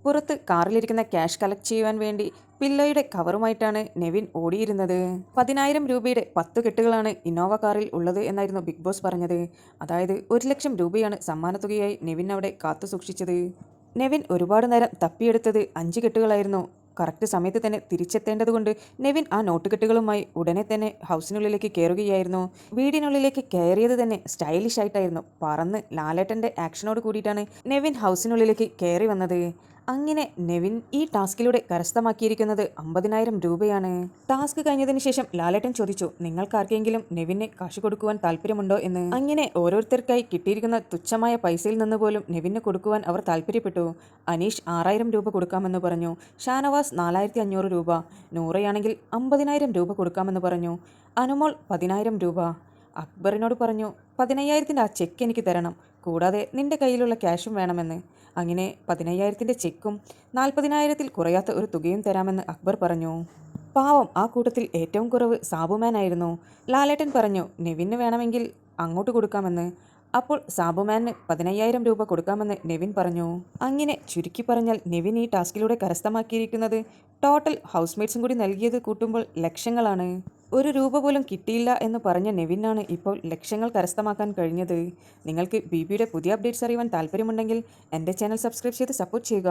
പുറത്ത് കാറിലിരിക്കുന്ന cash collect ചെയ്യുവാൻ വേണ്ടി പില്ലയുടെ കവറുമായിട്ടാണ് നെവിൻ ഓടിയിരുന്നത്. 10,000 രൂപയുടെ 10 കെട്ടുകളാണ് ഇന്നോവ കാറിൽ ഉള്ളത് എന്നായിരുന്നു ബിഗ് ബോസ് പറഞ്ഞത്. അതായത് 1,00,000 രൂപയാണ് സമ്മാനത്തുകയായി നെവിൻ അവിടെ കാത്തു സൂക്ഷിച്ചത്. നെവിൻ ഒരുപാട് നേരം തപ്പിയെടുത്തത് 5 കെട്ടുകളായിരുന്നു. കറക്റ്റ് സമയത്ത് തന്നെ തിരിച്ചെത്തേണ്ടതുകൊണ്ട് നെവിൻ ആ നോട്ടുകെട്ടുകളുമായി ഉടനെ തന്നെ ഹൗസിനുള്ളിലേക്ക് കയറുകയായിരുന്നു. വീടിനുള്ളിലേക്ക് കയറിയത് തന്നെ സ്റ്റൈലിഷ് ആയിട്ടായിരുന്നു. പറന്ന് ലാലേട്ടൻ്റെ ആക്ഷനോട് കൂടിയിട്ടാണ് നെവിൻ ഹൗസിനുള്ളിലേക്ക് കയറി വന്നത്. അങ്ങനെ നെവിൻ ഈ ടാസ്കിലൂടെ കരസ്ഥമാക്കിയിരിക്കുന്നത് 50,000 രൂപയാണ്. ടാസ്ക് കഴിഞ്ഞതിന് ശേഷം ലാലേട്ടൻ ചോദിച്ചു, നിങ്ങൾക്കാർക്കെങ്കിലും നെവിനെ കാശ് കൊടുക്കുവാൻ താല്പര്യമുണ്ടോ എന്ന്. അങ്ങനെ ഓരോരുത്തർക്കായി കിട്ടിയിരിക്കുന്ന തുച്ഛമായ പൈസയിൽ നിന്ന് പോലും നെവിന് കൊടുക്കുവാൻ അവർ താല്പര്യപ്പെട്ടു. അനീഷ് 6,000 രൂപ കൊടുക്കാമെന്ന് പറഞ്ഞു. ഷാനവാസ് 4,500 രൂപ, നൂറയാണെങ്കിൽ 50,000 രൂപ കൊടുക്കാമെന്ന് പറഞ്ഞു. അനുമോൾ 10,000 രൂപ. അക്ബറിനോട് പറഞ്ഞു, 15,000-ൻ്റെ ആ ചെക്ക് എനിക്ക് തരണം, കൂടാതെ നിന്റെ കയ്യിലുള്ള ക്യാഷും വേണമെന്ന്. അങ്ങനെ 15,000-ൻ്റെ ചെക്കും 40,000-ൽ കുറയാത്ത ഒരു തുകയും തരാമെന്ന് അക്ബർ പറഞ്ഞു. പാവം, ആ കൂട്ടത്തിൽ ഏറ്റവും കുറവ് സാബുമാനായിരുന്നു. ലാലേട്ടൻ പറഞ്ഞു, നെവിന് വേണമെങ്കിൽ അങ്ങോട്ട് കൊടുക്കാമെന്ന്. അപ്പോൾ സാബുമാന് 15,000 രൂപ കൊടുക്കാമെന്ന് നെവിൻ പറഞ്ഞു. അങ്ങനെ ചുരുക്കി പറഞ്ഞാൽ നെവിൻ ഈ ടാസ്കിലൂടെ കരസ്ഥമാക്കിയിരിക്കുന്നത് ടോട്ടൽ ഹൗസ്മേറ്റ്സും കൂടി നൽകിയത് കൂട്ടുമ്പോൾ ലക്ഷങ്ങളാണ്. 1 രൂപ പോലും കിട്ടിയില്ല എന്ന് പറഞ്ഞ നെവിനാണ് ഇപ്പോൾ ലക്ഷങ്ങൾ കരസ്ഥമാക്കാൻ കഴിഞ്ഞത്. നിങ്ങൾക്ക് ബിബിയുടെ പുതിയ അപ്ഡേറ്റ്സ് അറിയുവാൻ താല്പര്യമുണ്ടെങ്കിൽ എൻ്റെ ചാനൽ സബ്സ്ക്രൈബ് ചെയ്ത് സപ്പോർട്ട് ചെയ്യുക.